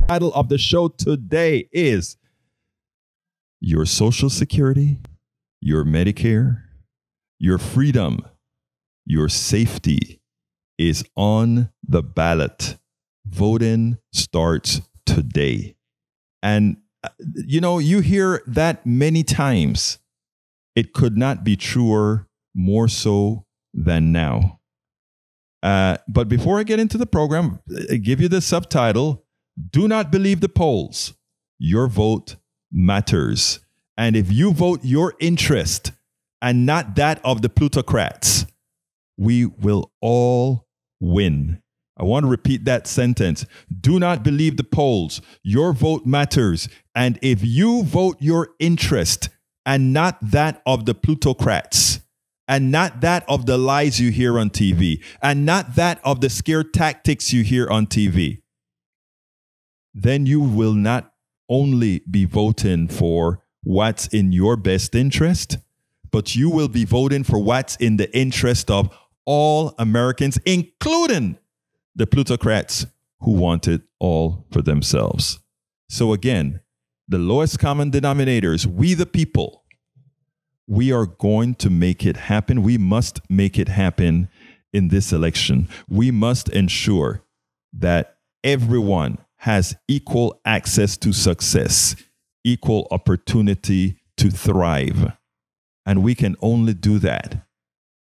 Title of the show today is Your Social Security, Your Medicare, Your Freedom, Your Safety is on the ballot. Voting starts today. And, you hear that many times. It could not be truer, more so than now. But before I get into the program, I give you the subtitle. Do not believe the polls. Your vote matters. And if you vote your interest and not that of the plutocrats, we will all win. I want to repeat that sentence. Do not believe the polls. Your vote matters. And if you vote your interest and not that of the plutocrats, and not that of the lies you hear on TV, and not that of the scare tactics you hear on TV, then you will not only be voting for what's in your best interest, but you will be voting for what's in the interest of all Americans, including the plutocrats who want it all for themselves. So again, the lowest common denominators, we the people, we are going to make it happen. We must make it happen in this election. We must ensure that everyone has equal access to success, equal opportunity to thrive. And we can only do that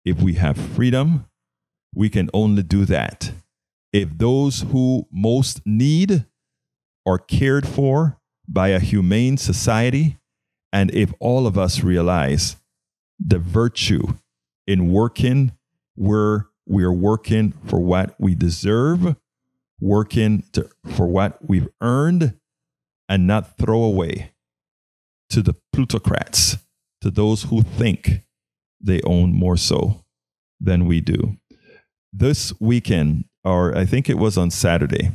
if we have freedom. We can only do that if those who most need are cared for by a humane society, and if all of us realize the virtue in working where we are working for what we deserve, for what we've earned, and not throw away to the plutocrats, to those who think they own more so than we do. This weekend, or I think it was on Saturday,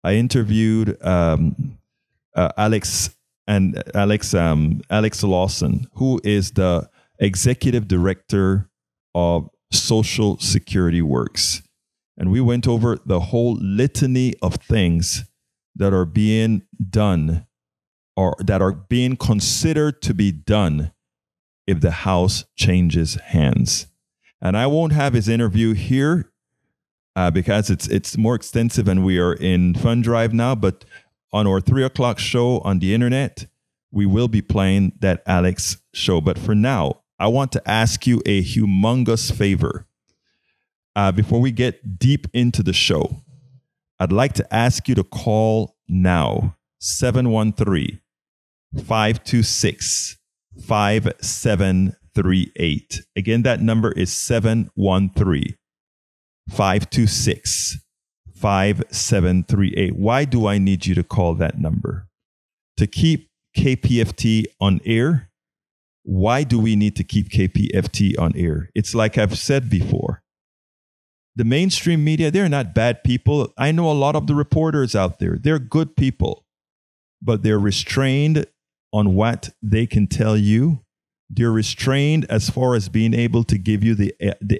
I interviewed Alex Lawson, who is the executive director of Social Security Works. And we went over the whole litany of things that are being done or that are being considered to be done if the House changes hands. And I won't have his interview here because it's more extensive and we are in fund drive now. But on our 3:00 show on the internet, we will be playing that Alex show. But for now, I want to ask you a humongous favor. Before we get deep into the show, I'd like to ask you to call now, 713-526-5738. Again, that number is 713-526-5738. Why do I need you to call that number? To keep KPFT on air. Why do we need to keep KPFT on air? It's like I've said before. The mainstream media, they're not bad people. I know a lot of the reporters out there. They're good people, but they're restrained on what they can tell you. They're restrained as far as being able to give you the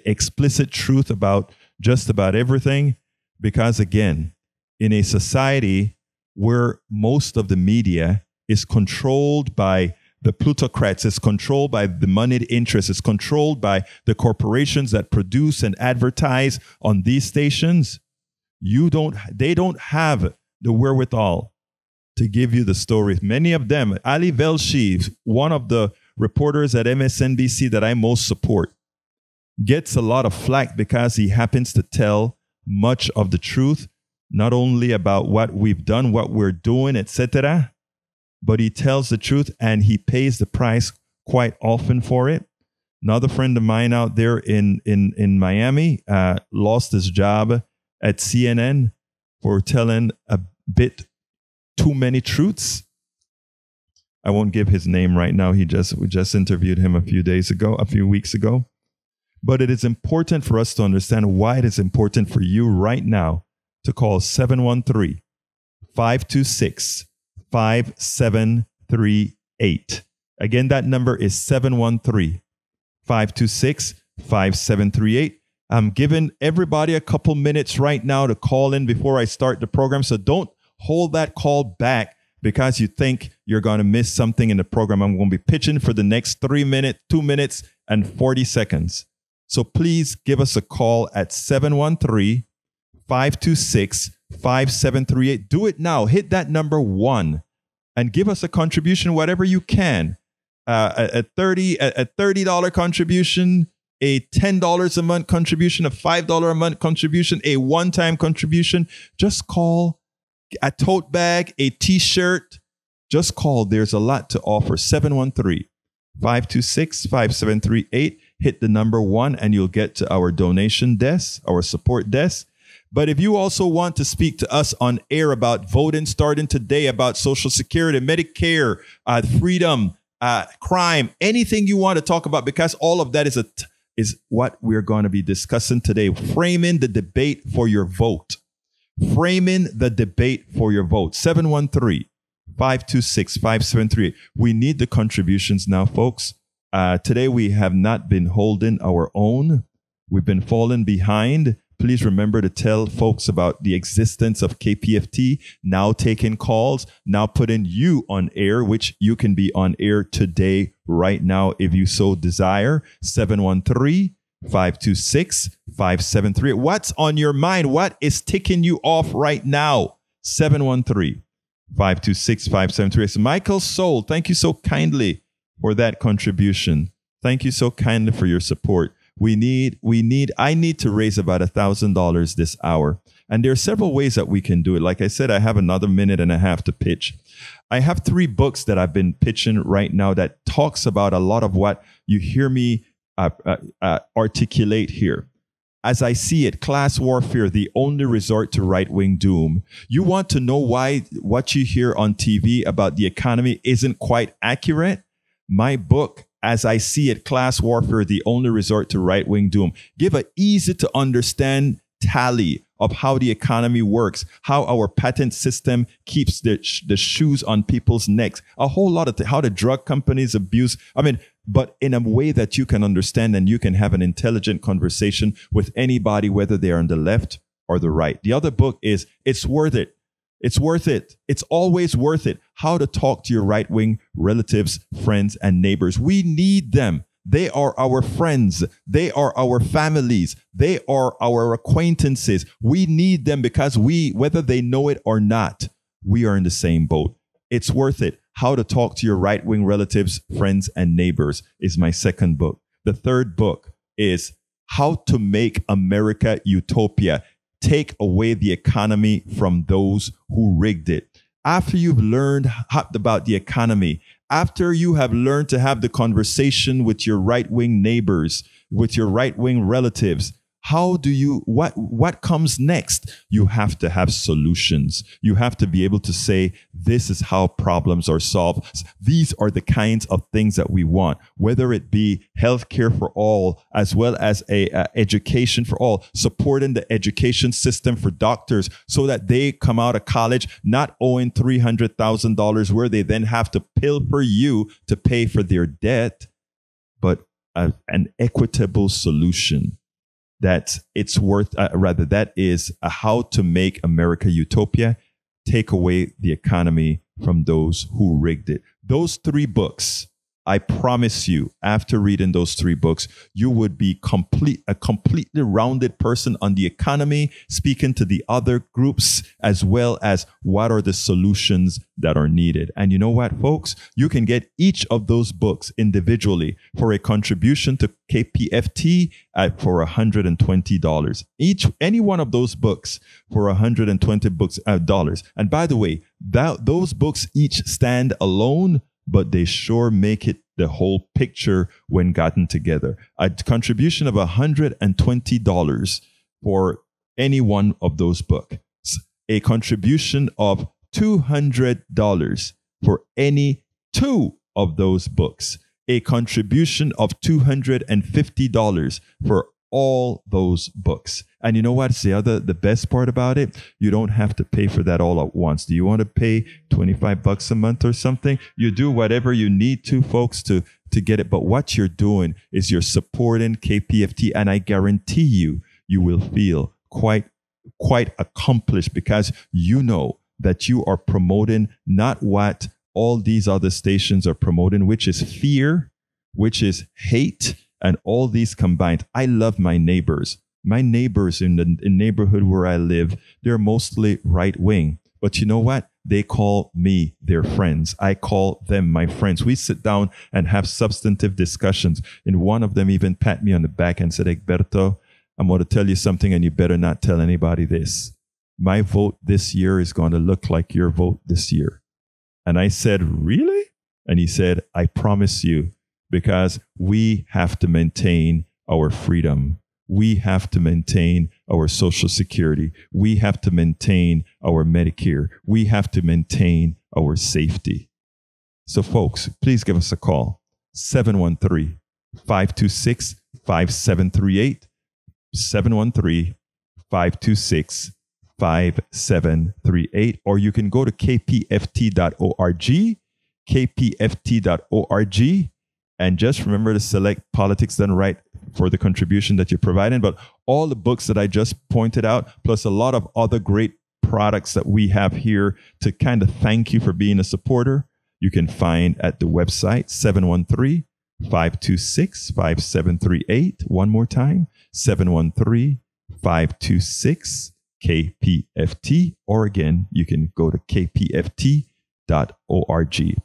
explicit truth about just about everything. Because again, in a society where most of the media is controlled by the plutocrats, is controlled by the moneyed interests, is controlled by the corporations that produce and advertise on these stations, they don't have the wherewithal to give you the stories. Many of them, Ali Velshi, one of the reporters at MSNBC that I most support, gets a lot of flack because he happens to tell much of the truth, not only about what we've done, what we're doing, etc., but he tells the truth and he pays the price quite often for it. Another friend of mine out there in Miami lost his job at CNN for telling a bit too many truths. I won't give his name right now. We just interviewed him a few weeks ago. But it is important for us to understand why it is important for you right now to call 713-526-5738. Again, that number is 713-526-5738. I'm giving everybody a couple minutes right now to call in before I start the program. So don't hold that call back because you think you're going to miss something in the program. I'm going to be pitching for the next 2 minutes and 40 seconds. So please give us a call at 713-526-5738. Do it now. Hit that number 1 and give us a contribution, whatever you can. A $30 contribution, a $10 a month contribution, a $5 a month contribution, a one-time contribution. Just call. A tote bag, a t-shirt. Just call. There's a lot to offer. 713-526-5738. Hit the number 1 and you'll get to our donation desk, our support desk. But if you also want to speak to us on air about voting starting today, about Social Security, Medicare, freedom, crime, anything you want to talk about, because all of that is what we're going to be discussing today. Framing the debate for your vote. Framing the debate for your vote. 713-526-5738. We need the contributions now, folks. Today we have not been holding our own. We've been falling behind. Please remember to tell folks about the existence of KPFT, now taking calls, now putting you on air, which you can be on air today, right now, if you so desire. 713-526-5738. What's on your mind? What is ticking you off right now? 713-526-5738. So Michael Soul, thank you so kindly for that contribution. Thank you so kindly for your support. I need to raise about $1,000 this hour. And there are several ways that we can do it. Like I said, I have another minute and a half to pitch. I have 3 books that I've been pitching right now that talks about a lot of what you hear me articulate here. As I see it, class warfare, the only resort to right-wing doom. You want to know why what you hear on TV about the economy isn't quite accurate? My book, As I See It, Class Warfare, the Only Resort to Right-Wing Doom, give an easy-to-understand tally of how the economy works, how our patent system keeps the shoes on people's necks, a whole lot of how the drug companies abuse. But in a way that you can understand and you can have an intelligent conversation with anybody, whether they're on the left or the right. The other book is It's Worth It. It's worth it. It's always worth it. How to talk to your right-wing relatives, friends, and neighbors. We need them. They are our friends. They are our families. They are our acquaintances. We need them because whether they know it or not, we are in the same boat. It's worth it. How to talk to your right-wing relatives, friends, and neighbors is my second book. The third book is How to Make America Utopia. Take away the economy from those who rigged it. After you've learned about the economy, after you have learned to have the conversation with your right-wing neighbors, with your right-wing relatives, what comes next? You have to have solutions. You have to be able to say, this is how problems are solved. These are the kinds of things that we want, whether it be healthcare for all, as well as education for all, supporting the education system for doctors so that they come out of college not owing $300,000 where they then have to pilfer you to pay for their debt, but an equitable solution. That it's worth, that is How to Make America Utopia, take away the economy from those who rigged it. Those 3 books, I promise you, after reading those 3 books, you would be a completely rounded person on the economy, speaking to the other groups, as well as what are the solutions that are needed. And you know what, folks? You can get each of those books individually for a contribution to KPFT for $120. Any one of those books for $120. And by the way, those books each stand alone, but they sure make it the whole picture when gotten together. A contribution of $120 for any one of those books. A contribution of $200 for any 2 of those books. A contribution of $250 for all those books. And you know what's the best part about it? You don't have to pay for that all at once. Do you want to pay $25 a month or something? You do whatever you need to, folks, to get it. But what you're doing is you're supporting KPFT, and I guarantee you will feel quite accomplished because you know that you are promoting, not what all these other stations are promoting, which is fear, which is hate, and all these combined. I love my neighbors. My neighbors in the neighborhood where I live, they're mostly right wing. But you know what? They call me their friends. I call them my friends. We sit down and have substantive discussions. And one of them even pat me on the back and said, Egberto, I'm going to tell you something and you better not tell anybody this. My vote this year is going to look like your vote this year. And I said, really? And he said, I promise you, because we have to maintain our freedom. We have to maintain our Social Security. We have to maintain our Medicare. We have to maintain our safety. So, folks, please give us a call. 713-526-5738. 713-526-5738. Or you can go to kpft.org, kpft.org. And just remember to select Politics Done Right for the contribution that you're providing. But all the books that I just pointed out, plus a lot of other great products that we have here to kind of thank you for being a supporter, you can find at the website 713-526-5738. One more time, 713-526-KPFT. Or again, you can go to kpft.org.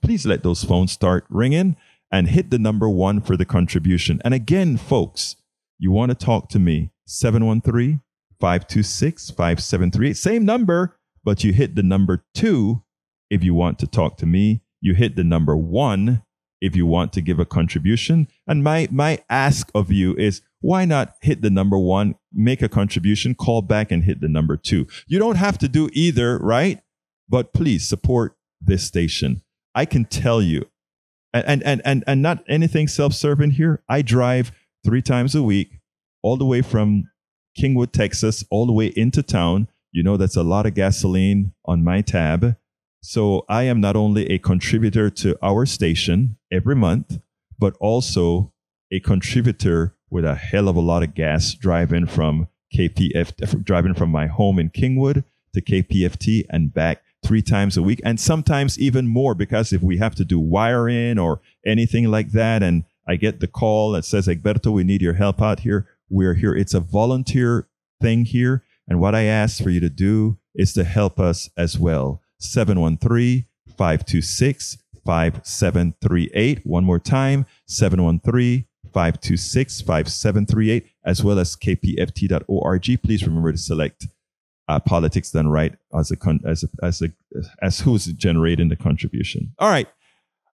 Please let those phones start ringing. And hit the number 1 for the contribution. And again, folks, you want to talk to me, 713-526-5738. Same number, but you hit the number 2 if you want to talk to me. You hit the number 1 if you want to give a contribution. And my ask of you is, why not hit the number 1, make a contribution, call back and hit the number 2. You don't have to do either, right? But please support this station. I can tell you, and not anything self-serving here. I drive 3 times a week, all the way from Kingwood, Texas, all the way into town. You know, that's a lot of gasoline on my tab. So I am not only a contributor to our station every month, but also a contributor with a hell of a lot of gas driving from driving from my home in Kingwood to KPFT and back 3 times a week, and sometimes even more, because if we have to do wiring or anything like that, and I get the call that says, Egberto, we need your help out here, we're here. It's a volunteer thing here. And what I ask for you to do is to help us as well. 713-526-5738. One more time, 713-526-5738, as well as kpft.org. Please remember to select Politics Done Right as who's generating the contribution. All right.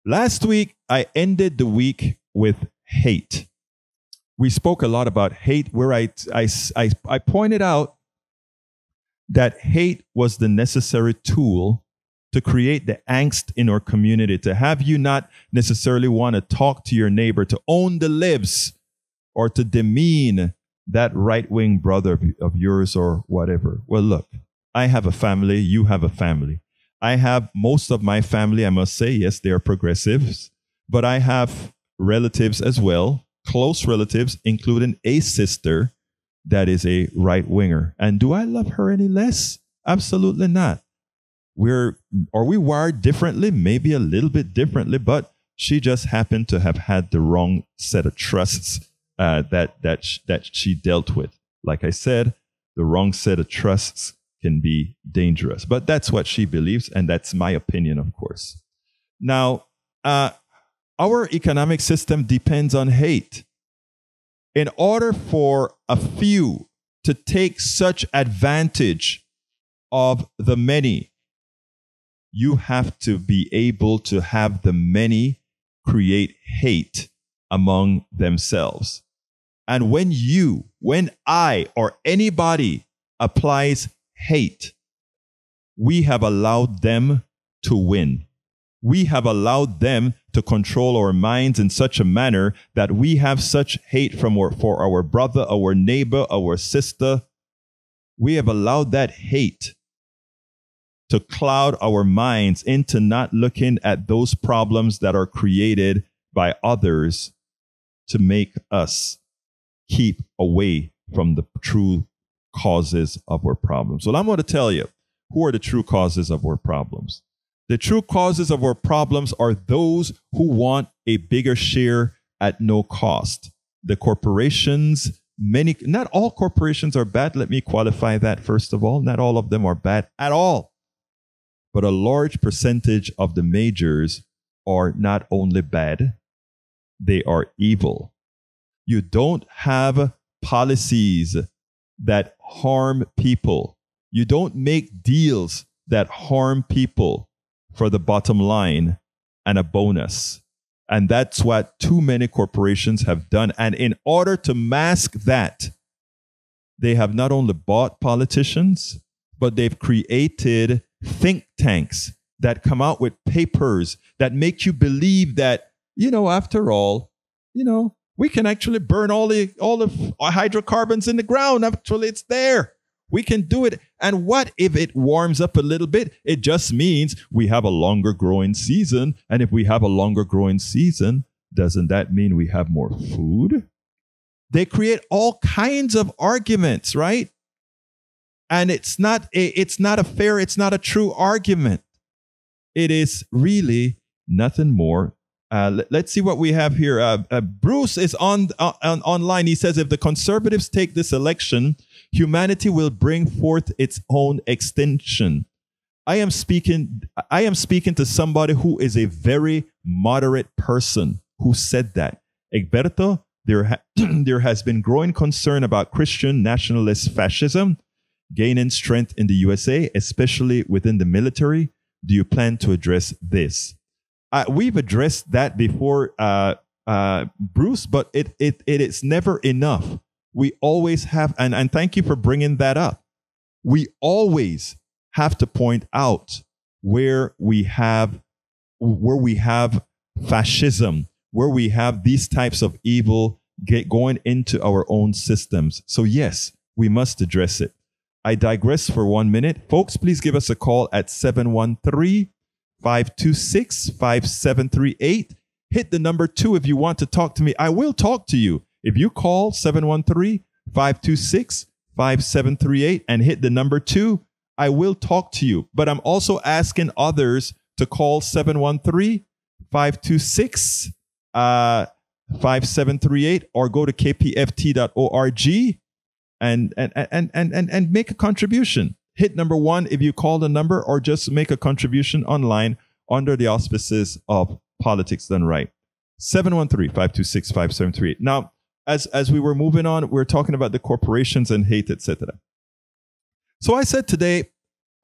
Last week, I ended the week with hate. We spoke a lot about hate, where I pointed out that hate was the necessary tool to create the angst in our community, to have you not necessarily want to talk to your neighbor, to own the libs, or to demean that right-wing brother of yours or whatever. Well, look, I have a family. You have a family. I have most of my family, I must say, yes, they are progressives, but I have relatives as well, close relatives, including a sister that is a right-winger. And do I love her any less? Absolutely not. Are we wired differently? Maybe a little bit differently, but she just happened to have had the wrong set of trusts that she dealt with. Like I said, the wrong set of trusts can be dangerous. But that's what she believes, and that's my opinion, of course. Now, our economic system depends on hate. In order for a few to take such advantage of the many, you have to be able to have the many create hate among themselves. And when I, or anybody applies hate, we have allowed them to win. We have allowed them to control our minds in such a manner that we have such hate for our brother, our neighbor, our sister. We have allowed that hate to cloud our minds into not looking at those problems that are created by others to make us keep away from the true causes of our problems. Well, I'm going to tell you, who are the true causes of our problems? The true causes of our problems are those who want a bigger share at no cost. The corporations, not all corporations are bad. Let me qualify that first of all. Not all of them are bad at all. But a large percentage of the majors are not only bad, they are evil. You don't have policies that harm people. You don't make deals that harm people for the bottom line and a bonus. And that's what too many corporations have done. And in order to mask that, they have not only bought politicians, but they've created think tanks that come out with papers that make you believe that, after all, we can actually burn all the hydrocarbons in the ground. Actually, it's there. We can do it. And what if it warms up a little bit? It just means we have a longer growing season. And if we have a longer growing season, doesn't that mean we have more food? They create all kinds of arguments, right? And it's not a true argument. It is really nothing more. Let's see what we have here. Bruce is online. He says, if the conservatives take this election, humanity will bring forth its own extinction. I am speaking to somebody who is a very moderate person who said that. Egberto, there has been growing concern about Christian nationalist fascism gaining strength in the USA, especially within the military. Do you plan to address this? We've addressed that before, Bruce, but it is never enough. We always have, and thank you for bringing that up. We always have to point out where we have fascism, where we have these types of evil going into our own systems. So yes, we must address it. I digress for 1 minute. Folks, please give us a call at 713-526-5738. Hit the number 2 if you want to talk to me. I will talk to you. If you call 713-526-5738 and hit the number 2, I will talk to you. But I'm also asking others to call 713-526-5738 or go to kpft.org and make a contribution. Hit number 1 if you call the number, or just make a contribution online under the auspices of Politics Done Right. 713-526-5738. Now, as we were moving on, we're talking about the corporations and hate, etc. So I said today,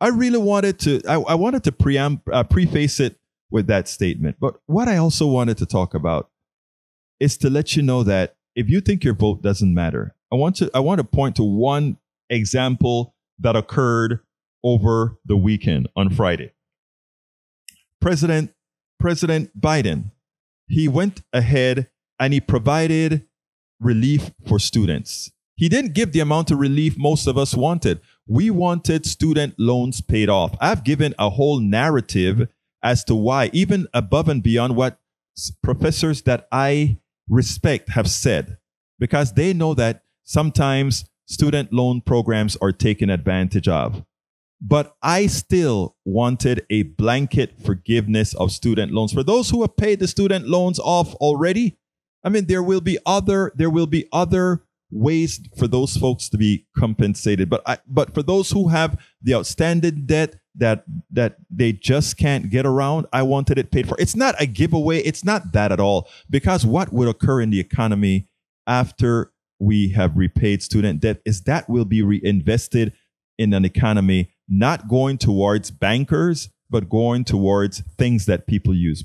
I really wanted to, I wanted to preface it with that statement. But what I also wanted to talk about is to let you know that if you think your vote doesn't matter, I want to point to one example that occurred over the weekend on Friday. President Biden, he went ahead and he provided relief for students. He didn't give the amount of relief most of us wanted. We wanted student loans paid off. I've given a whole narrative as to why, even above and beyond what professors that I respect have said, because they know that sometimes student loan programs are taken advantage of. But I still wanted a blanket forgiveness of student loans. For those who have paid the student loans off already, I mean, there will be other ways for those folks to be compensated. But for those who have the outstanding debt that they just can't get around, I wanted it paid for. It's not a giveaway. It's not that at all. Because what would occur in the economy after we have repaid student debt is that will be reinvested in an economy, not going towards bankers, but going towards things that people use.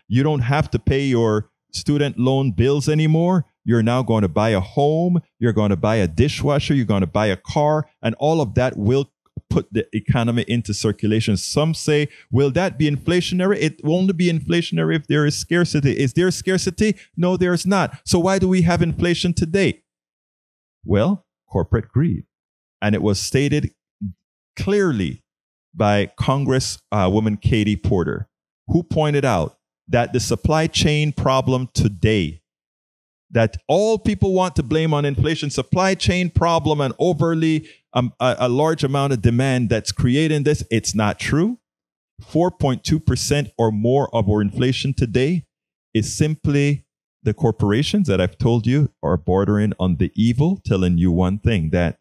You don't have to pay your student loan bills anymore. You're now going to buy a home. You're going to buy a dishwasher. You're going to buy a car. And all of that will put the economy into circulation. Some say, will that be inflationary? It will only be inflationary if there is scarcity. Is there scarcity? No, there's not. So why do we have inflation today? Well, corporate greed. And it was stated clearly by Congresswoman Katie Porter, who pointed out that the supply chain problem today, that all people want to blame on inflation, supply chain problem and overly a large amount of demand that's creating this. It's not true. 4.2% or more of our inflation today is simply the corporations that I've told you are bordering on the evil, telling you one thing, that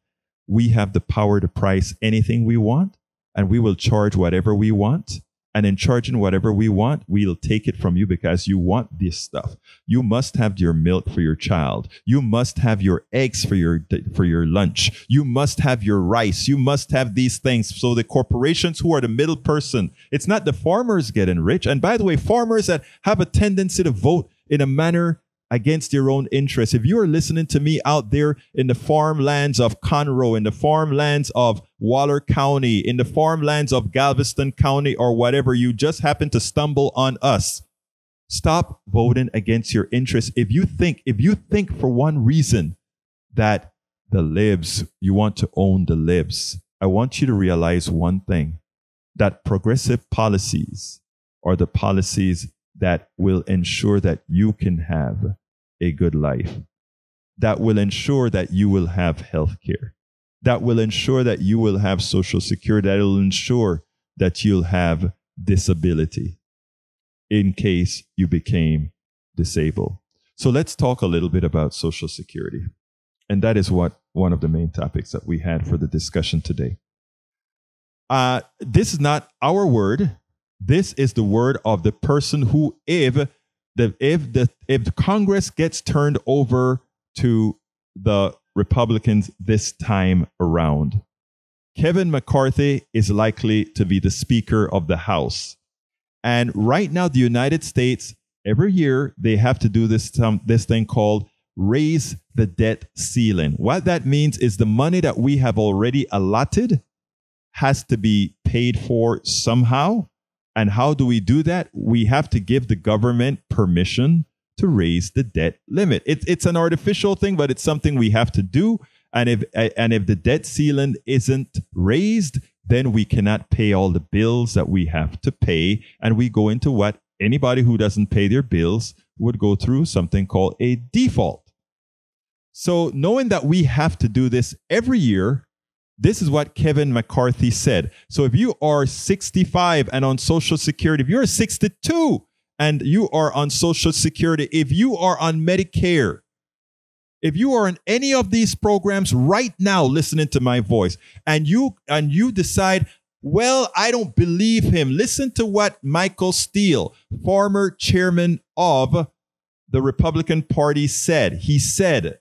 we have the power to price anything we want, and we will charge whatever we want. And in charging whatever we want, we'll take it from you because you want this stuff. You must have your milk for your child. You must have your eggs for your lunch. You must have your rice. You must have these things. So the corporations who are the middle person, it's not the farmers getting rich. And by the way, farmers that have a tendency to vote in a manner against your own interests. If you are listening to me out there in the farmlands of Conroe, in the farmlands of Waller County, in the farmlands of Galveston County, or whatever, you just happen to stumble on us, stop voting against your interests. If you think for one reason that the libs, you want to own the libs, I want you to realize one thing, that progressive policies are the policies that will ensure that you can have a good life, that will ensure that you will have health care, that will ensure that you will have social security, that will ensure that you'll have disability in case you became disabled. So let's talk a little bit about social security. And that is what one of the main topics that we had for the discussion today. This is not our word. This is the word of the person who, if Congress gets turned over to the Republicans this time around, Kevin McCarthy is likely to be the Speaker of the House. And right now, the United States, every year, they have to do this thing called raise the debt ceiling. What that means is the money that we have already allotted has to be paid for somehow. And how do we do that? We have to give the government permission to raise the debt limit. It's an artificial thing, but it's something we have to do. And if the debt ceiling isn't raised, then we cannot pay all the bills that we have to pay. And we go into what anybody who doesn't pay their bills would go through, something called a default. So knowing that we have to do this every year, this is what Kevin McCarthy said. So if you are 65 and on Social Security, if you're 62 and you are on Social Security, if you are on Medicare, if you are in any of these programs right now listening to my voice, and you decide, well, I don't believe him. Listen to what Michael Steele, former chairman of the Republican Party, said. He said,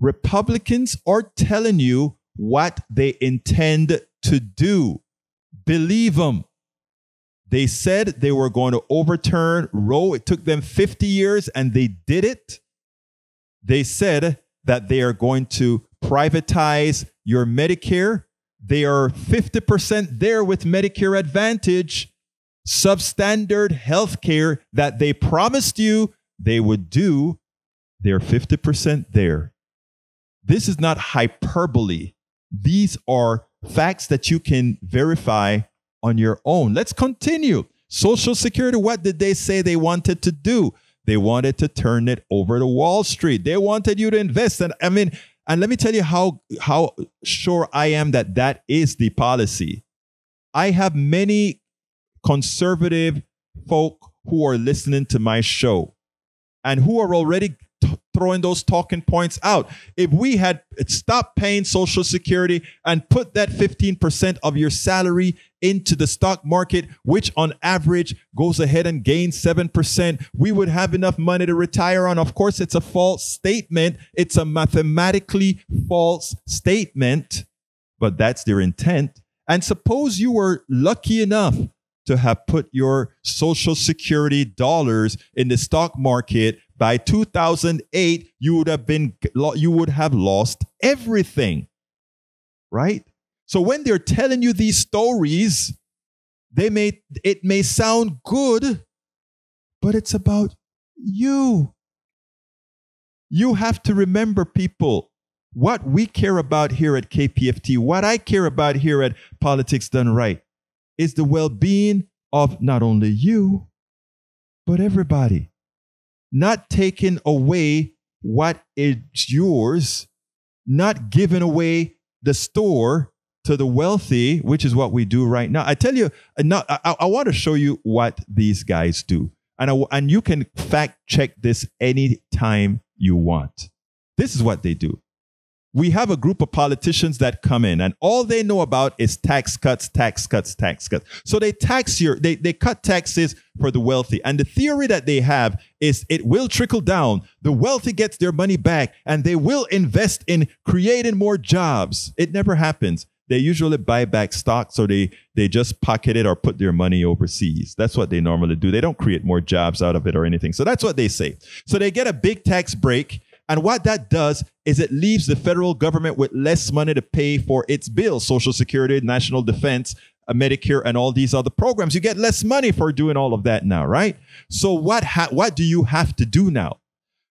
Republicans are telling you what they intend to do. Believe them. They said they were going to overturn Roe. It took them 50 years and they did it. They said that they are going to privatize your Medicare. They are 50% there with Medicare Advantage, substandard health care that they promised you they would do. They're 50% there. This is not hyperbole. These are facts that you can verify on your own. Let's continue. Social Security, what did they say they wanted to do? They wanted to turn it over to Wall Street. They wanted you to invest. And let me tell you how sure I am that that is the policy. I have many conservative folk who are listening to my show and who are already throwing those talking points out. If we had stopped paying Social Security and put that 15% of your salary into the stock market, which on average goes ahead and gains 7%, we would have enough money to retire on. Of course, it's a false statement. It's a mathematically false statement, but that's their intent. And suppose you were lucky enough to have put your Social Security dollars in the stock market. By 2008, you would have lost everything, right? So when they're telling you these stories, it may sound good, but it's about you. You have to remember, people, what we care about here at KPFT, what I care about here at Politics Done Right, is the well-being of not only you, but everybody. Not taking away what is yours, not giving away the store to the wealthy, which is what we do right now. I tell you, I want to show you what these guys do. And you can fact check this anytime you want. This is what they do. We have a group of politicians that come in and all they know about is tax cuts, tax cuts, tax cuts. So they they cut taxes for the wealthy. And the theory that they have is it will trickle down. The wealthy gets their money back and they will invest in creating more jobs. It never happens. They usually buy back stocks or they just pocket it or put their money overseas. That's what they normally do. They don't create more jobs out of it or anything. So that's what they say. So they get a big tax break. And what that does is it leaves the federal government with less money to pay for its bills, Social Security, National Defense, Medicare, and all these other programs. You get less money for doing all of that now, right? So what do you have to do now?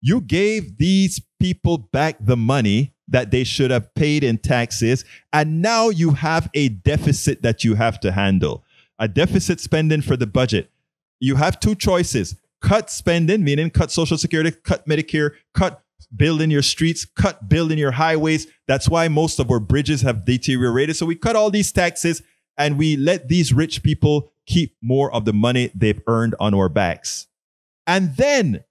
You gave these people back the money that they should have paid in taxes, and now you have a deficit that you have to handle, a deficit spending for the budget. You have two choices: cut spending, meaning cut Social Security, cut Medicare, cut building your streets, cut building your highways. That's why most of our bridges have deteriorated. So we cut all these taxes and we let these rich people keep more of the money they've earned on our backs. And then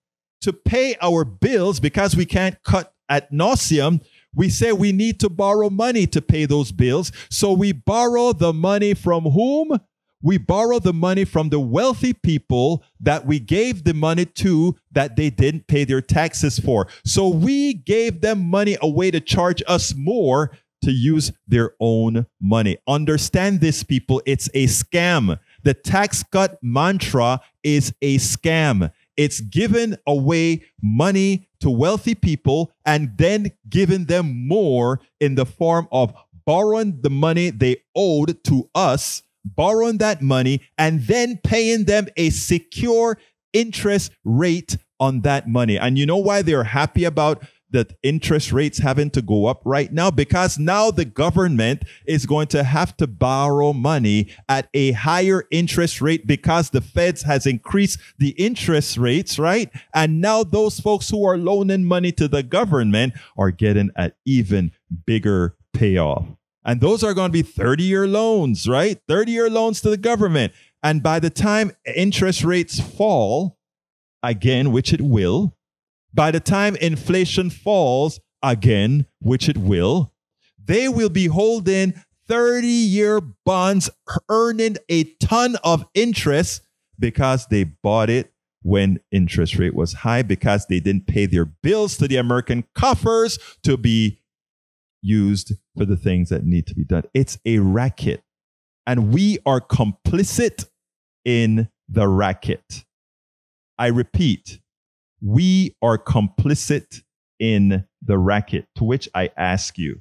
to pay our bills, because we can't cut ad nauseum, we say we need to borrow money to pay those bills. So we borrow the money from whom? We borrow the money from the wealthy people that we gave the money to that they didn't pay their taxes for. So we gave them money away to charge us more to use their own money. Understand this, people. It's a scam. The tax cut mantra is a scam. It's giving away money to wealthy people and then giving them more in the form of borrowing the money they owed to us, borrowing that money, and then paying them a secure interest rate on that money. And you know why they're happy about the interest rates having to go up right now? Because now the government is going to have to borrow money at a higher interest rate because the Feds has increased the interest rates, right? And now those folks who are loaning money to the government are getting an even bigger payoff. And those are going to be 30-year loans, right? 30-year loans to the government. And by the time interest rates fall, again, which it will, by the time inflation falls, again, which it will, they will be holding 30-year bonds earning a ton of interest because they bought it when interest rate was high, because they didn't pay their bills to the American coffers to be used for the things that need to be done. It's a racket. And we are complicit in the racket. I repeat, we are complicit in the racket. To which I ask you,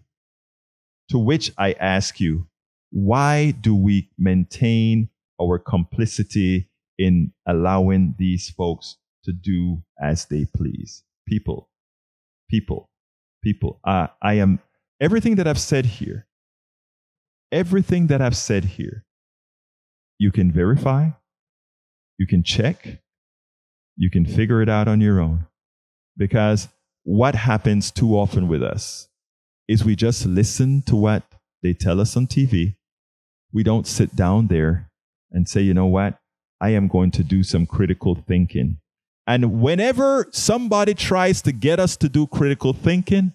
why do we maintain our complicity in allowing these folks to do as they please? People, I am, everything that I've said here, you can verify, you can check, you can figure it out on your own. Because what happens too often with us is we just listen to what they tell us on TV. We don't sit down there and say, you know what, I am going to do some critical thinking. And whenever somebody tries to get us to do critical thinking,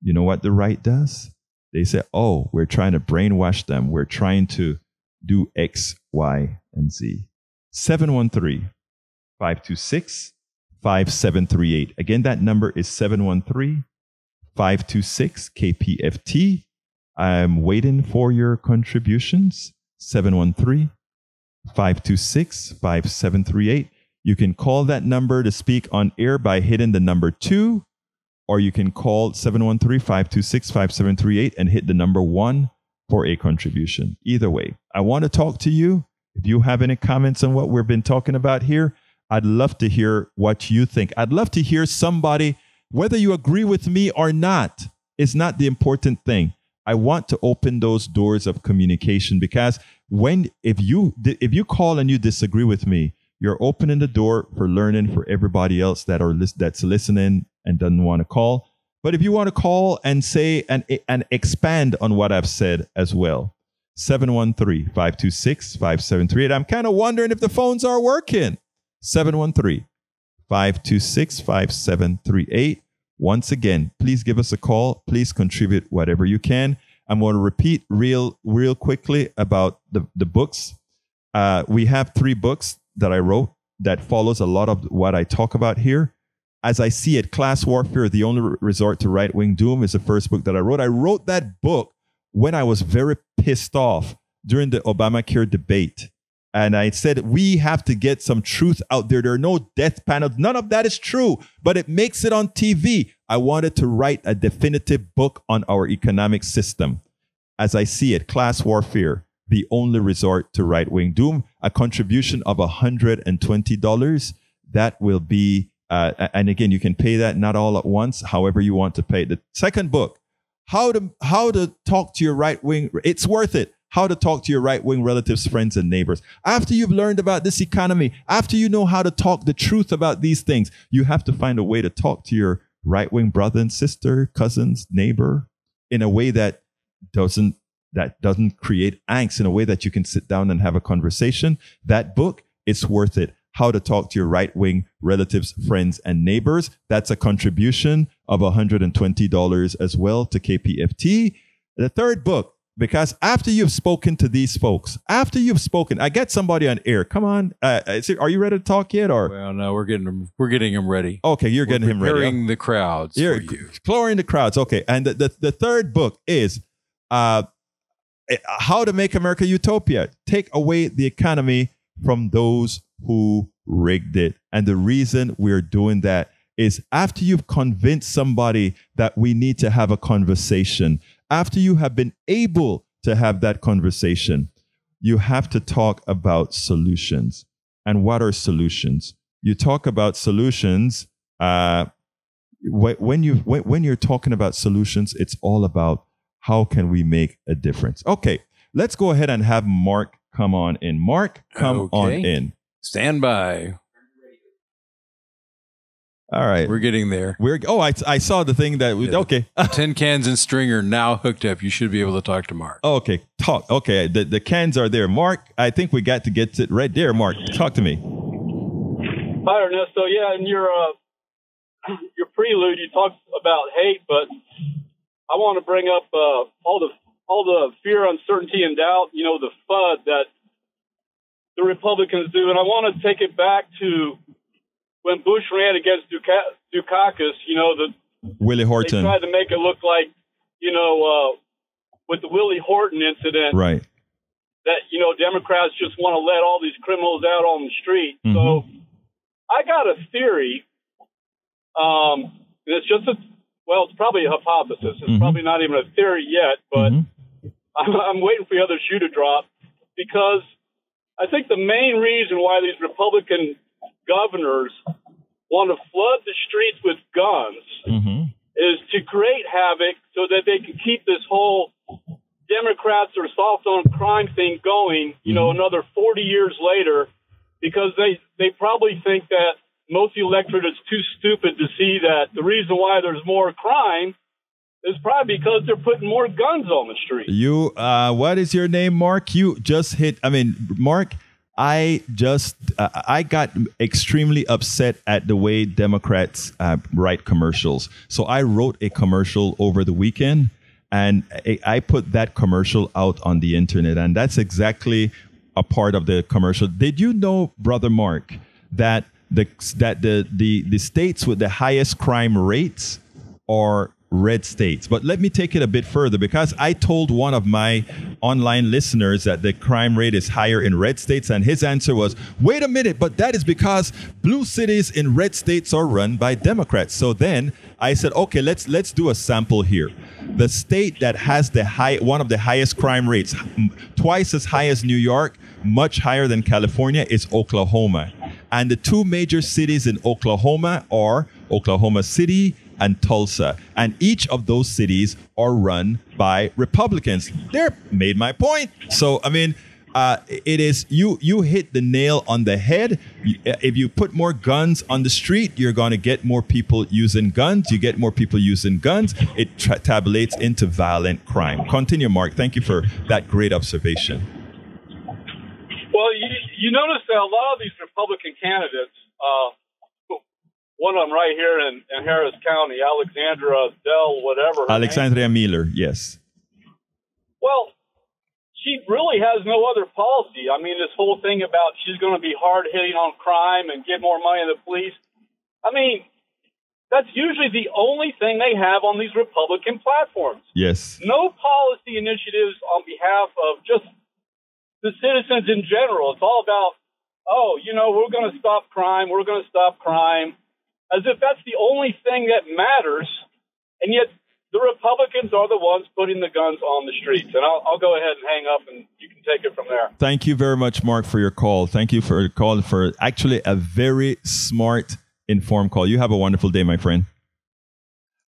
you know what the right does? They say, oh, we're trying to brainwash them. We're trying to do X, Y, and Z. 713-526-5738. Again, that number is 713-526-KPFT. I'm waiting for your contributions. 713-526-5738. You can call that number to speak on air by hitting the number 2. Or you can call 713-526-5738 and hit the number 1 for a contribution. Either way, I want to talk to you. If you have any comments on what we've been talking about here, I'd love to hear what you think. I'd love to hear somebody, whether you agree with me or not, is not the important thing. I want to open those doors of communication, because if you call and you disagree with me, you're opening the door for learning for everybody else that's listening and doesn't want to call. But if you want to call and say and expand on what I've said as well, 713-526-5738. I'm kind of wondering if the phones are working. 713-526-5738. Once again, please give us a call. Please contribute whatever you can. I'm going to repeat real quickly about the books. We have 3 books that I wrote that follows a lot of what I talk about here. As I see it, Class Warfare, the only resort to right-wing doom, is the first book that I wrote. I wrote that book when I was very pissed off during the Obamacare debate. And I said, we have to get some truth out there. There are no death panels. None of that is true, but it makes it on TV. I wanted to write a definitive book on our economic system. As I see it, Class Warfare, the only resort to right-wing doom, a contribution of $120. That will be, and again, you can pay that not all at once, however you want to pay. The second book, how to talk to your right-wing, it's worth it. How to talk to your right-wing relatives, friends, and neighbors. After you've learned about this economy, after you know how to talk the truth about these things, you have to find a way to talk to your right-wing brother and sister, cousins, neighbor, in a way that doesn't create angst, in a way that you can sit down and have a conversation. That book, it's worth it. How to talk to your right-wing relatives, friends, and neighbors. That's a contribution of $120 as well to KPFT. The third book, because after you've spoken to these folks, I get somebody on air. Come on, are you ready to talk yet? Or well, no, we're getting him ready. Okay, you're getting him ready. Preparing the crowds for you. Exploring the crowds. Okay, and the third book is How to Make America Utopia. Take away the economy from those who rigged it. And the reason we're doing that is after you've convinced somebody that we need to have a conversation, after you have been able to have that conversation, you have to talk about solutions. And what are solutions? You talk about solutions. When you're talking about solutions, it's all about how can we make a difference. Okay, let's go ahead and have Mark come on in. Mark, come on in. Stand by. All right. We're getting there. I saw the thing that, okay. Tin cans and string are now hooked up. You should be able to talk to Mark. Okay. Okay. The cans are there. Mark, I think we got to get it right there. Mark, talk to me. Hi, Ernesto. Yeah, in your prelude, you talked about hate, but I want to bring up all the fear, uncertainty, and doubt, the FUD that the Republicans do. And I want to take it back to when Bush ran against Dukakis, Willie Horton. They tried to make it look like, with the Willie Horton incident, right? That, Democrats just want to let all these criminals out on the street. Mm-hmm. So I got a theory. It's just it's probably a hypothesis. It's probably not even a theory yet, but I'm waiting for the other shoe to drop, because I think the main reason why these Republican governors want to flood the streets with guns is to create havoc so that they can keep this whole Democrats are soft on crime thing going, another 40 years later, because they probably think that most of the electorate is too stupid to see that the reason why there's more crime is probably because they're putting more guns on the street. What is your name, Mark? You just hit, Mark, I got extremely upset at the way Democrats write commercials. So I wrote a commercial over the weekend, and I put that commercial out on the internet, and that's exactly a part of the commercial. Did you know, Brother Mark, that the states with the highest crime rates are red states? But let me take it a bit further, because I told one of my online listeners that the crime rate is higher in red states, and his answer was, wait a minute, but that is because blue cities in red states are run by Democrats. So then I said, okay, let's do a sample here. The state that has one of the highest crime rates, twice as high as New York, much higher than California, is Oklahoma. And the two major cities in Oklahoma are Oklahoma City and Tulsa. And each of those cities are run by Republicans. Made my point. So, it is you hit the nail on the head. If you put more guns on the street, you're going to get more people using guns. You get more people using guns. It tabulates into violent crime. Continue, Mark. Thank you for that great observation. Well, you notice that a lot of these Republican candidates, one of them right here in Harris County, Alexandra Dell, whatever. Alexandria Miller, yes. Well, she really has no other policy. I mean, this whole thing about she's going to be hard-hitting on crime and get more money to the police. I mean, that's usually the only thing they have on these Republican platforms. Yes. No policy initiatives on behalf of just the citizens in general. It's all about, we're going to stop crime. We're going to stop crime. As if that's the only thing that matters. And yet the Republicans are the ones putting the guns on the streets. And I'll go ahead and hang up, and you can take it from there. Thank you very much, Mark, for your call. Thank you for your call, for actually a very smart, informed call. You have a wonderful day, my friend.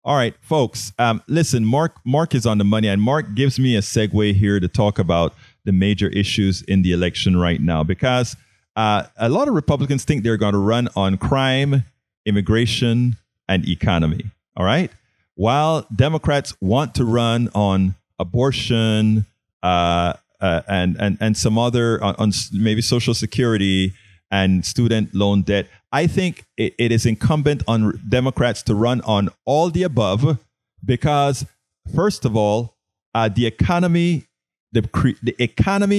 All right, folks, listen, Mark is on the money, and Mark gives me a segue here to talk about the major issues in the election right now, because a lot of Republicans think they're going to run on crime, immigration, and economy. All right. While Democrats want to run on abortion and some other on maybe Social Security and student loan debt, I think it is incumbent on Democrats to run on all the above, because, first of all, the economy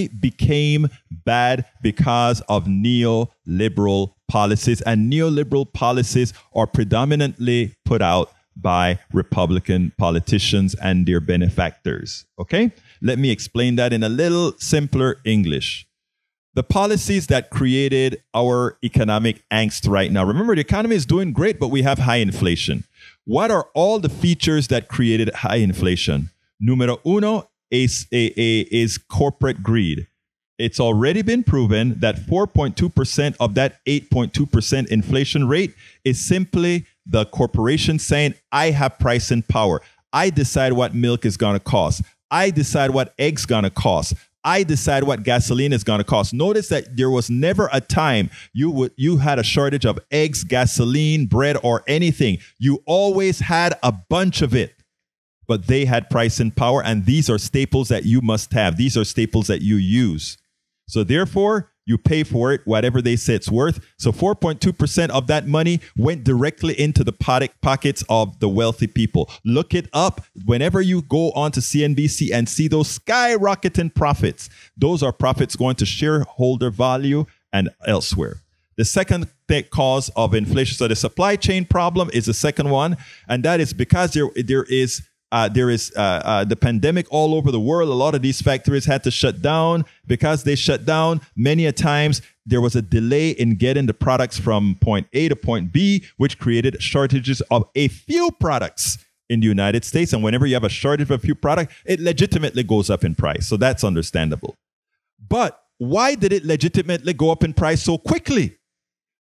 became bad because of neoliberal policies, and neoliberal policies are predominantly put out by Republican politicians and their benefactors. Okay? Let me explain that in a little simpler English. The policies that created our economic angst right now. Remember, the economy is doing great, but we have high inflation. What are all the features that created high inflation? Numero uno is corporate greed. It's already been proven that 4.2% of that 8.2% inflation rate is simply the corporation saying, I have pricing power. I decide what milk is going to cost. I decide what eggs going to cost. I decide what gasoline is going to cost. Notice that there was never a time you had a shortage of eggs, gasoline, bread, or anything. You always had a bunch of it. But they had pricing power, and these are staples that you must have. These are staples that you use. So therefore, you pay for it, whatever they say it's worth. So 4.2% of that money went directly into the pockets of the wealthy people. Look it up. Whenever you go on to CNBC and see those skyrocketing profits, those are profits going to shareholder value and elsewhere. The second cause of inflation, so the supply chain problem is the second one, and that is because there is the pandemic all over the world. A lot of these factories had to shut down. Because they shut down, many a times there was a delay in getting the products from point A to point B, which created shortages of a few products in the United States. And whenever you have a shortage of a few products, it legitimately goes up in price. So that's understandable. But why did it legitimately go up in price so quickly?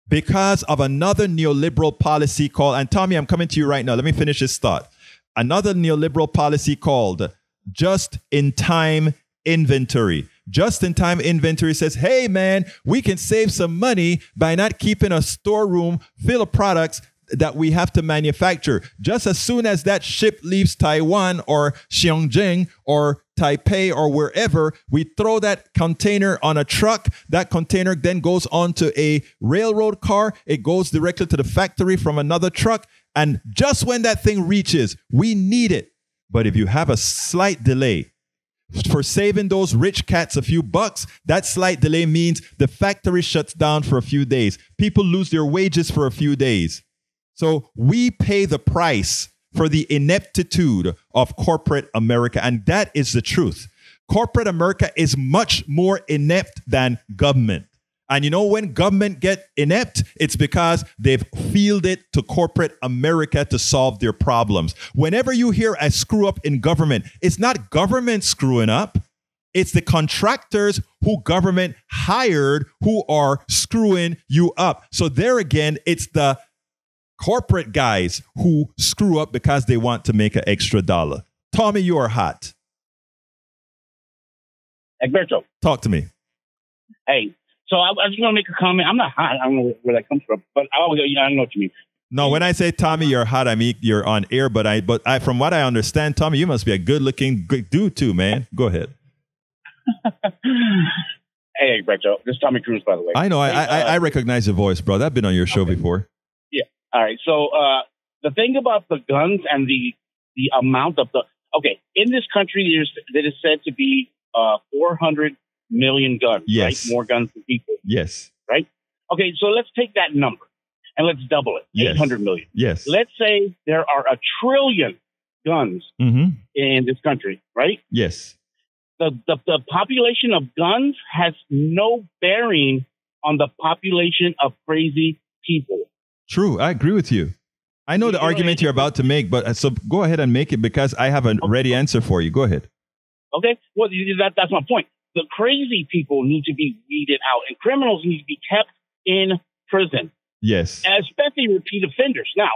Because of another neoliberal policy called, and Tommy, I'm coming to you right now. Let me finish this thought. Another neoliberal policy called just-in-time inventory. Just-in-time inventory says, hey, man, we can save some money by not keeping a storeroom full of products that we have to manufacture. Just as soon as that ship leaves Taiwan or Xinjiang or Taipei or wherever, we throw that container on a truck. That container then goes onto a railroad car. It goes directly to the factory from another truck. And just when that thing reaches, we need it. But if you have a slight delay for saving those rich cats a few bucks, that slight delay means the factory shuts down for a few days. People lose their wages for a few days. So we pay the price for the ineptitude of corporate America. And that is the truth. Corporate America is much more inept than government. And you know when government get inept, it's because they've fielded to corporate America to solve their problems. Whenever you hear a screw up in government, it's not government screwing up. It's the contractors who government hired who are screwing you up. So there again, it's the corporate guys who screw up because they want to make an extra dollar. Tommy, you are hot. Egberto. Talk to me. Hey, so I just want to make a comment. I'm not hot. I don't know where that comes from, but I know what you mean. No, when I say Tommy, you're hot, I mean you're on air. But I, from what I understand, Tommy, you must be a good-looking dude too, man. Go ahead. Hey, Brecho. This is Tommy Cruz, by the way. I know. I recognize your voice, bro. I've been on your show before. Yeah. All right. So the thing about the guns and the amount of in this country, there is said to be 400 million guns. Yes. Right? More guns than people. Yes. Right. Okay. So let's take that number and let's double it. Yes. 800 million. Yes. Let's say there are 1 trillion guns in this country. Right. Yes. The population of guns has no bearing on the population of crazy people. True. I agree with you. I know the argument you're about to make, but so go ahead and make it because I have a ready answer for you. Go ahead. Okay. Well, that's my point. The crazy people need to be weeded out and criminals need to be kept in prison. Yes. Especially repeat offenders. Now,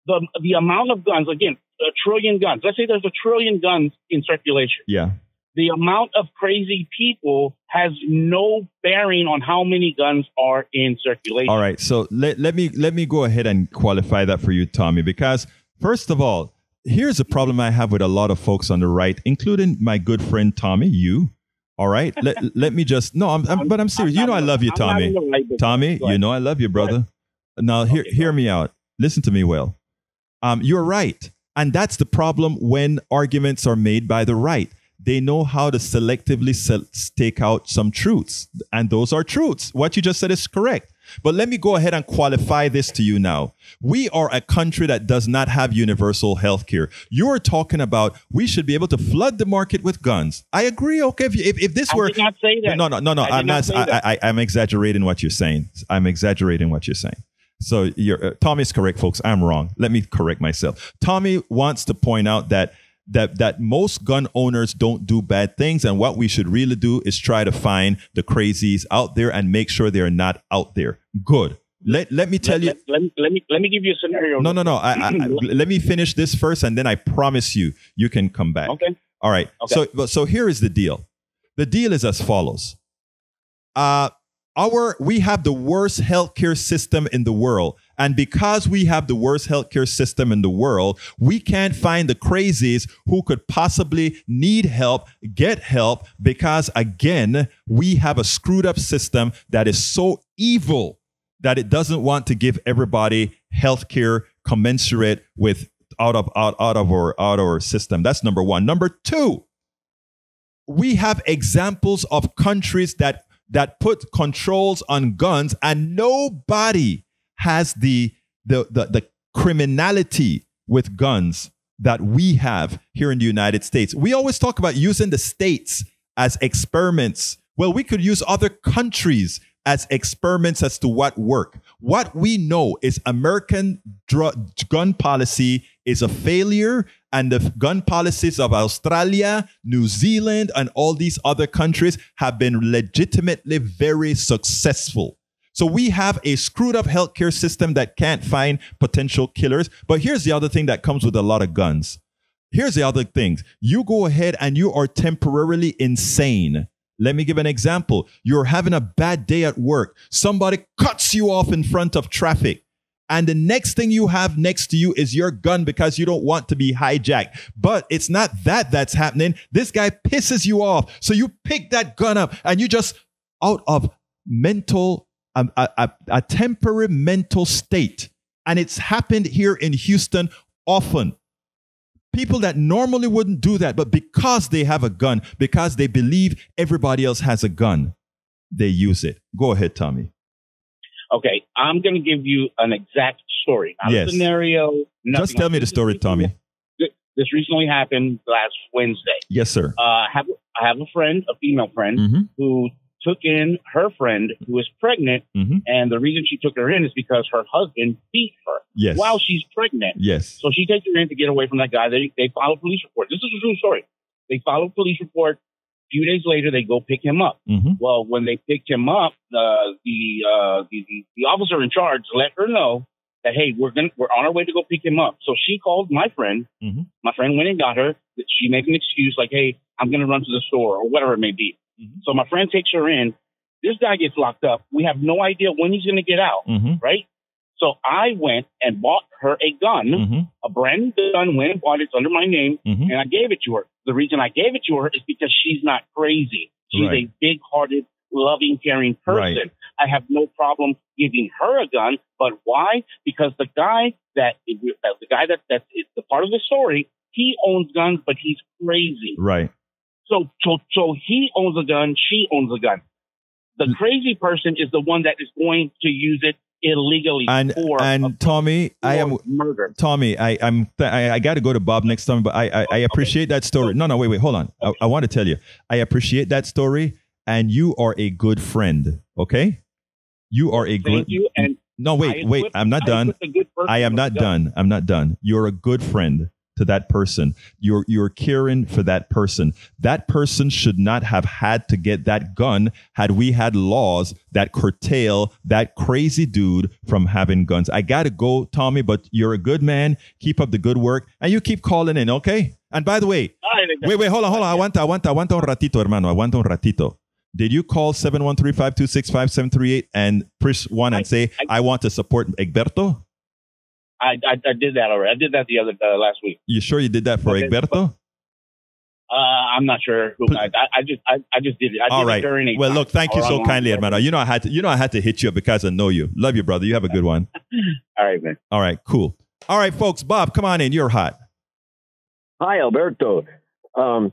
the amount of guns, again, 1 trillion guns. Let's say there's 1 trillion guns in circulation. Yeah. The amount of crazy people has no bearing on how many guns are in circulation. All right. So let me go ahead and qualify that for you, Tommy, because first of all, here's a problem I have with a lot of folks on the right, including my good friend Tommy, you. All right. Let me just but I'm serious. You know I love you, Tommy. Tommy, you know I love you, brother. Now hear me out. Listen to me well. You're right. And that's the problem when arguments are made by the right. They know how to selectively take out some truths. And those are truths. What you just said is correct. But let me go ahead and qualify this to you now. We are a country that does not have universal health care. You're talking about we should be able to flood the market with guns. I agree. Okay. If this were. I did not say that. No. I'm exaggerating what you're saying. So Tommy's correct, folks. I'm wrong. Let me correct myself. Tommy wants to point out that most gun owners don't do bad things. And what we should really do is try to find the crazies out there and make sure they're not out there. Good. Let me tell you. Let me give you a scenario. No. Let me finish this first, and then I promise you can come back. Okay. All right. Okay. So here is the deal. The deal is as follows. We have the worst healthcare system in the world. And because we have the worst healthcare system in the world, we can't find the crazies who could possibly need help, get help, because again, we have a screwed up system that is so evil that it doesn't want to give everybody healthcare commensurate with out of our system. That's number one. Number two, we have examples of countries that put controls on guns, and nobody has the criminality with guns that we have here in the United States. We always talk about using the states as experiments. Well, we could use other countries as experiments as to what work. What we know is American gun policy is a failure, and the gun policies of Australia, New Zealand, and all these other countries have been legitimately very successful. So we have a screwed up healthcare system that can't find potential killers. But here's the other thing that comes with a lot of guns. Here's the other things. You go ahead and you are temporarily insane. Let me give an example. You're having a bad day at work. Somebody cuts you off in front of traffic. And the next thing you have next to you is your gun because you don't want to be hijacked. But it's not that's happening. This guy pisses you off. So you pick that gun up and you just, out of mental, a temporary mental state. And it's happened here in Houston often. People that normally wouldn't do that, but because they have a gun, because they believe everybody else has a gun, they use it. Go ahead, Tommy. Okay, I'm going to give you an exact story. Not a scenario. Just tell me the story, Tommy. This recently happened last Wednesday. Yes, sir. I have a friend, a female friend, who took in her friend who is pregnant, and the reason she took her in is because her husband beat her while she's pregnant. Yes. So she takes her in to get away from that guy. They file a police report. This is a true story. They file a police report. A few days later, they go pick him up. Well, when they picked him up, the officer in charge let her know that, hey, we're on our way to go pick him up. So she called my friend. My friend went and got her. She made an excuse like, hey, I'm going to run to the store or whatever it may be. So my friend takes her in. This guy gets locked up. We have no idea when he's going to get out, right? So I went and bought her a gun, a brand new gun, went and bought it. It's under my name, and I gave it to her. The reason I gave it to her is because she's not crazy. She's a big-hearted, loving, caring person. Right. I have no problem giving her a gun, but why? Because the guy that's the part of the story, he owns guns, but he's crazy. Right. So he owns a gun, she owns a gun. The crazy person is the one that is going to use it illegally and Tommy, I am murder. Tommy, I got to go to Bob next time, but I appreciate that story. No, wait, hold on. I want to tell you, I appreciate that story, and you are a good friend. Okay, you are a good. Thank you. And no, wait, I'm not done. I am not done. I'm not done. You're a good friend to that person. You're caring for that person. That person should not have had to get that gun had we had laws that curtail that crazy dude from having guns. I got to go, Tommy, but you're a good man. Keep up the good work, and you keep calling in, okay? And by the way, wait, hold on. Aguanta un ratito, hermano. Aguanta un ratito. Did you call 713-526-5738 and press 1 and say, I want to support Egberto? I did that already. I did that the other last week. You sure you did that for Egberto? I'm not sure. I just did it. All right. Well, look, thank you so kindly, hermano. You know I had to hit you because I know you. Love you, brother. You have a good one. All right, man. All right, cool. All right, folks. Bob, come on in. You're hot. Hi, Alberto. I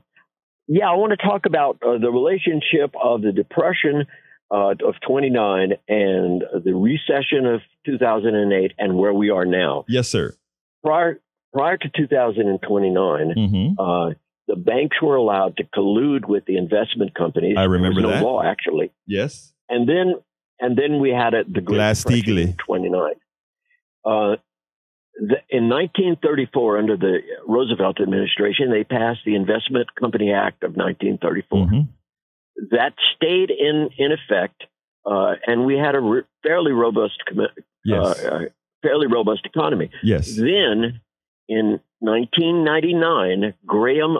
want to talk about the relationship of the Depression of 29 and the recession of 2008 and where we are now. Yes, sir. Prior to 2029, the banks were allowed to collude with the investment companies. I remember there was that. No law, actually. Yes. And then we had the Great Depression in 29. In 1934, under the Roosevelt administration, they passed the Investment Company Act of 1934. That stayed in effect, and we had a fairly robust economy. Yes. Then, in 1999, Graham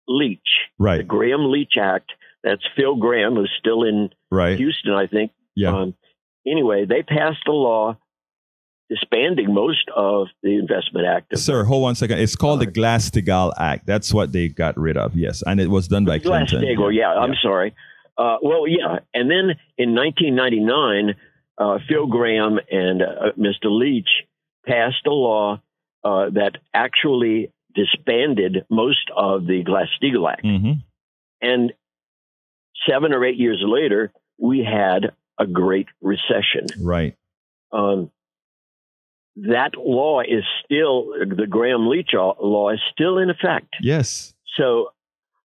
Leach, the Graham Leach Act. That's Phil Graham, who's still in Houston, I think. Yeah. Anyway, they passed a law disbanding most of the Investment Act. Sir, hold on a second. It's called the Glass-Steagall Act. That's what they got rid of, yes. And it was done by Clinton. Glass-Steagall, I'm sorry. And then in 1999, Phil Graham and Mr. Leach passed a law that actually disbanded most of the Glass-Steagall Act. And 7 or 8 years later, we had a Great Recession. Right. That law is still, the Graham Leach law is still in effect. Yes. So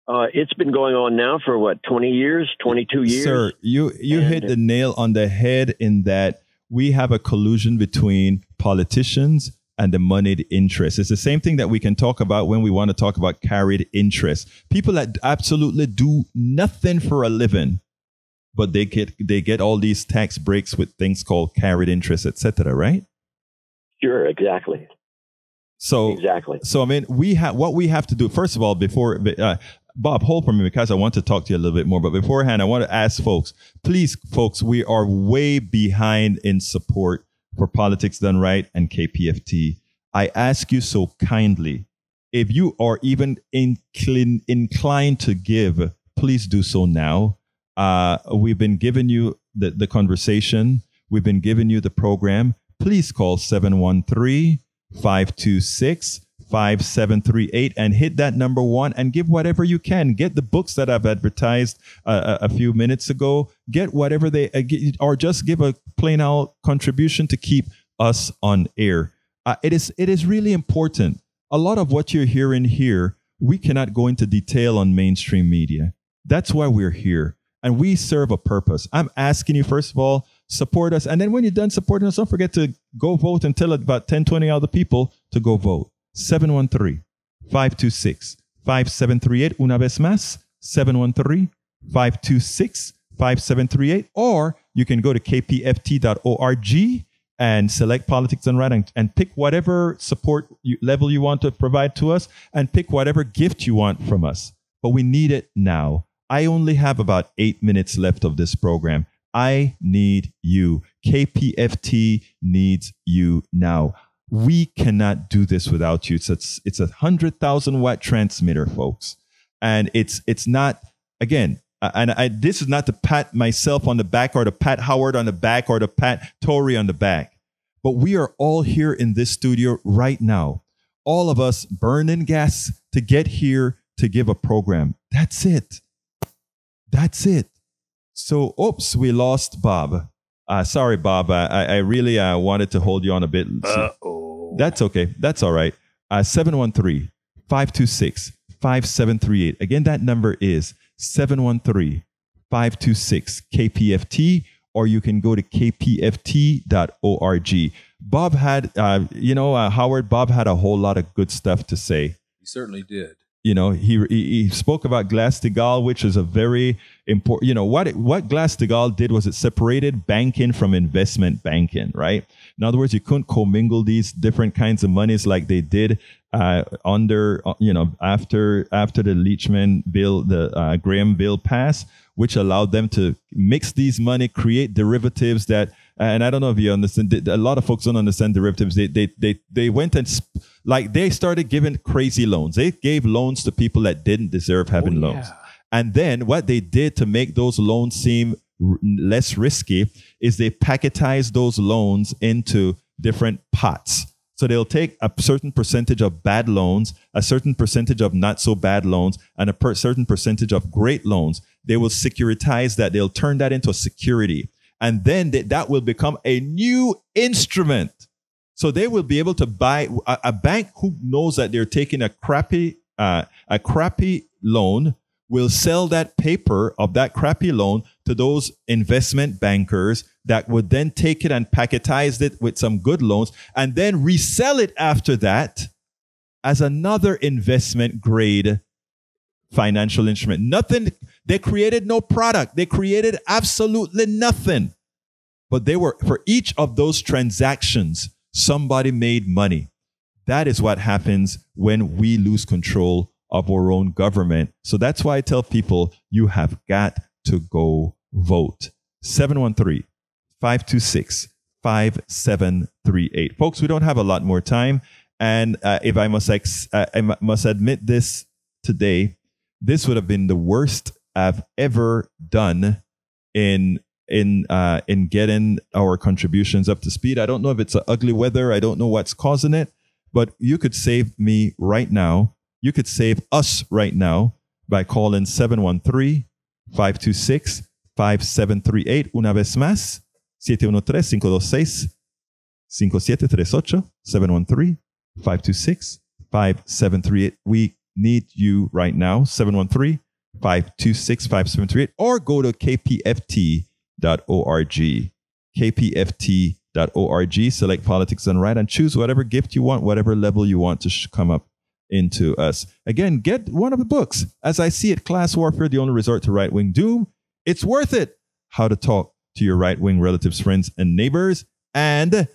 it's been going on now for 20 years, 22 years? Sir, you hit the nail on the head in that we have a collusion between politicians and the moneyed interest. It's the same thing that we can talk about when we want to talk about carried interest. People that absolutely do nothing for a living, but they get all these tax breaks with things called carried interest, etc., right? Sure, exactly. So I mean, what we have to do, first of all, before Bob, hold for me because I want to talk to you a little bit more. But beforehand, I want to ask folks, please, folks, we are way behind in support for Politics Done Right and KPFT. I ask you so kindly, if you are even inclined to give, please do so now. We've been giving you the conversation. We've been giving you the program. Please call 713-526-5738 and hit that number 1 and give whatever you can. Get the books that I've advertised a few minutes ago. Get whatever or just give a plain old contribution to keep us on air. It is really important. A lot of what you're hearing here, we cannot go into detail on mainstream media. That's why we're here. And we serve a purpose. I'm asking you, first of all, support us. And then when you're done supporting us, don't forget to go vote and tell about 10, 20 other people to go vote. 713-526-5738. Una vez más, 713-526-5738. Or you can go to kpft.org and select Politics Done Right and pick whatever support level you want to provide to us and pick whatever gift you want from us. But we need it now. I only have about 8 minutes left of this program. I need you. KPFT needs you now. We cannot do this without you. It's a 100,000 watt transmitter, folks. And it's not, again, this is not to pat myself on the back or to pat Howard on the back or to pat Tori on the back. But we are all here in this studio right now. All of us burning gas to get here to give a program. That's it. That's it. So, oops, we lost Bob. Sorry, Bob. I really wanted to hold you on a bit. Uh-oh. That's okay. That's all right. 713-526-5738. Again, that number is 713-526-KPFT, or you can go to kpft.org. Bob had, Howard, Bob had a whole lot of good stuff to say. He certainly did. You know, he spoke about Glass-Steagall, which is a very important, what Glass-Steagall did was it separated banking from investment banking, right? In other words, you couldn't commingle these different kinds of monies like they did after the Leachman bill, the Graham bill passed, which allowed them to mix these money, create derivatives that, and I don't know if you understand, a lot of folks don't understand derivatives. They went and they started giving crazy loans. They gave loans to people that didn't deserve having loans. And then what they did to make those loans seem less risky is they packetized those loans into different pots. So they'll take a certain percentage of bad loans, a certain percentage of not so bad loans, and a certain percentage of great loans. They will securitize that. They'll turn that into a security. And then that will become a new instrument. So they will be able to buy a bank who knows that they're taking a crappy loan will sell that paper of that crappy loan to those investment bankers that would then take it and packetize it with some good loans and then resell it after that as another investment grade financial instrument. Nothing. They created no product. They created absolutely nothing. But for each of those transactions, somebody made money. That is what happens when we lose control of our own government. So that's why I tell people, you have got to go vote. 713-526-5738. Folks, we don't have a lot more time. And if I must admit this today, this would have been the worst I've ever done in getting our contributions up to speed. I don't know if it's ugly weather. I don't know what's causing it, but you could save me right now. You could save us right now by calling 713-526-5738. Una vez más, 713-526-5738. 713-526-5738. We need you right now. 713-526-5738. Or go to kpft.org. kpft.org. Select Politics Done Right and choose whatever gift you want, whatever level you want to come up into us. Again, get one of the books. As I See It, Class Warfare, the Only Resort to Right-Wing Doom. It's worth it. How to Talk to Your Right-Wing Relatives, Friends, and Neighbors. And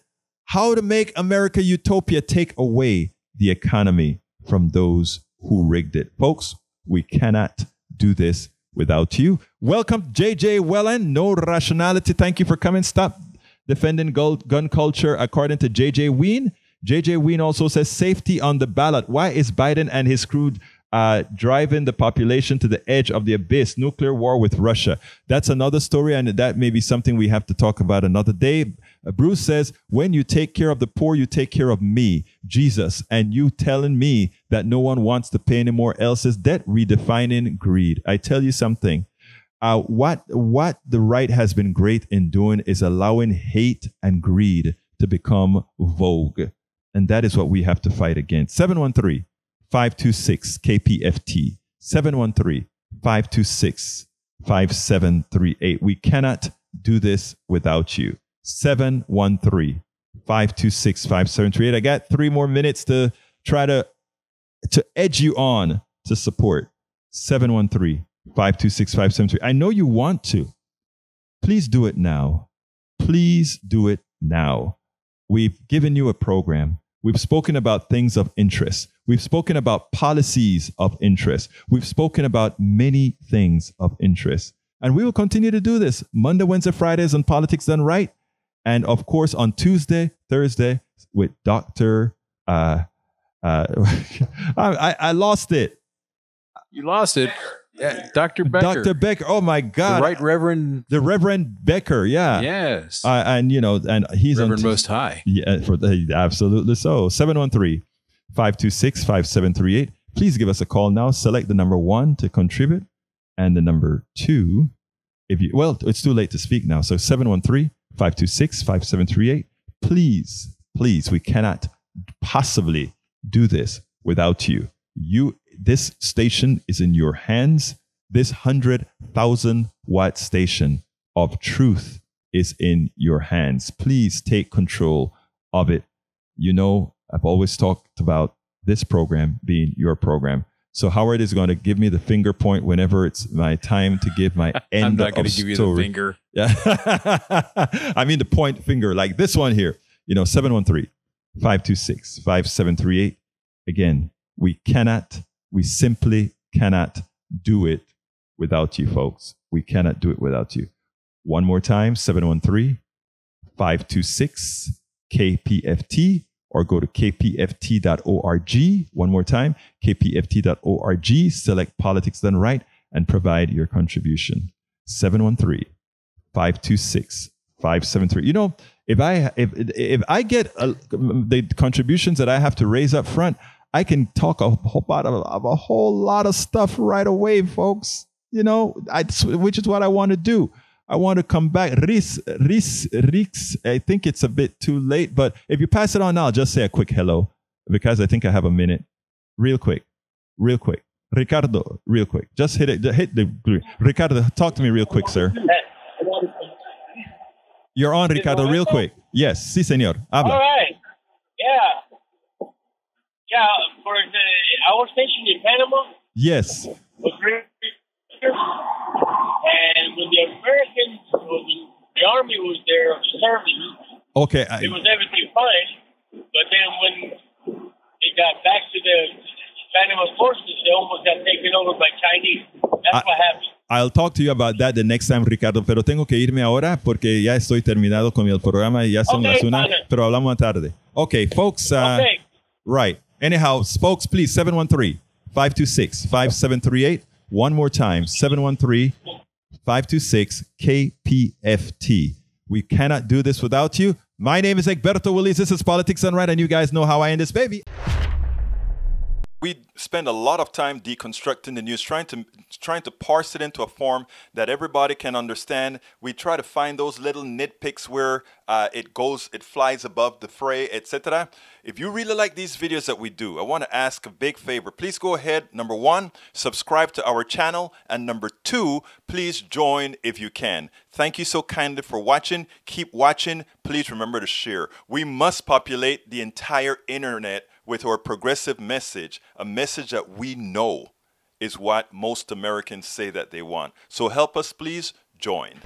How to Make America Utopia, Take Away the Economy from Those Who Rigged It. Folks, we cannot do this without you. Welcome, JJ Wellen. No Rationality. Thank you for coming. Stop defending gun culture, according to JJ Ween. JJ Ween also says safety on the ballot. Why is Biden and his crew driving the population to the edge of the abyss? Nuclear war with Russia. That's another story, and that may be something we have to talk about another day. Bruce says, when you take care of the poor, you take care of me, Jesus, and you telling me that no one wants to pay anymore else's debt, redefining greed. I tell you something. What the right has been great in doing is allowing hate and greed to become vogue. And that is what we have to fight against. 713-526-KPFT. 713-526-5738. We cannot do this without you. 713-526-5738. I got 3 more minutes to try to edge you on to support. 713-526-5738. I know you want to. Please do it now. Please do it now. We've given you a program. We've spoken about things of interest. We've spoken about policies of interest. We've spoken about many things of interest. And we will continue to do this Monday, Wednesday, Fridays on Politics Done Right. And of course, on Tuesday, Thursday with Dr. I lost it. You lost it. Yeah, Dr. Becker. Dr. Becker. Oh my God. The Right Reverend. The Reverend Becker. Yeah. Yes. And he's Reverend Most High. Yeah, absolutely so. 713-526-5738. Please give us a call now. Select the number 1 to contribute and the number 2. It's too late to speak now. So 713-526-5738. Please, we cannot possibly do this without you. This station is in your hands. This 100,000-watt station of truth is in your hands. Please take control of it. I've always talked about this program being your program. So Howard is going to give me the finger point whenever it's my time to give my end I'm not going to give you the finger. Yeah. I mean the point finger, like this one here. 713-526-5738. Again, we simply cannot do it without you, folks. We cannot do it without you. One more time, 713-526-KPFT, or go to kpft.org. One more time, kpft.org. Select Politics Done Right and provide your contribution. 713-526-5738. If I get the contributions that I have to raise up front, I can talk a whole lot of stuff right away, folks. Which is what I want to do. I want to come back. Rix, I think it's a bit too late, but if you pass it on now, just say a quick hello because I think I have a minute. Real quick. Ricardo, real quick. Just hit the Ricardo, talk to me real quick, sir. You're on, Ricardo, real quick. Yes, sí, señor. Habla. All right. Yeah. Yeah, for our station in Panama. Yes. Was really, and when the Americans, when the Army was there serving, okay, it was everything fine. But then when they got back to the Panama forces, they almost got taken over by Chinese. That's what happened. I'll talk to you about that the next time, Ricardo, pero tengo que irme ahora porque ya estoy terminado con el programa y ya son las 1, pero hablamos más tarde. Okay, folks. Right. Anyhow, folks, please, 713-526-5738. One more time, 713-526-KPFT. We cannot do this without you. My name is Egberto Willies. This is Politics Done Right, and you guys know how I end this, baby. We spend a lot of time deconstructing the news, trying to parse it into a form that everybody can understand. We try to find those little nitpicks where it flies above the fray, etc. If you really like these videos that we do, I want to ask a big favor. Please go ahead. Number 1, subscribe to our channel. And number 2, please join if you can. Thank you so kindly for watching. Keep watching. Please remember to share. We must populate the entire internet with our progressive message, a message that we know is what most Americans say that they want. So help us, please join.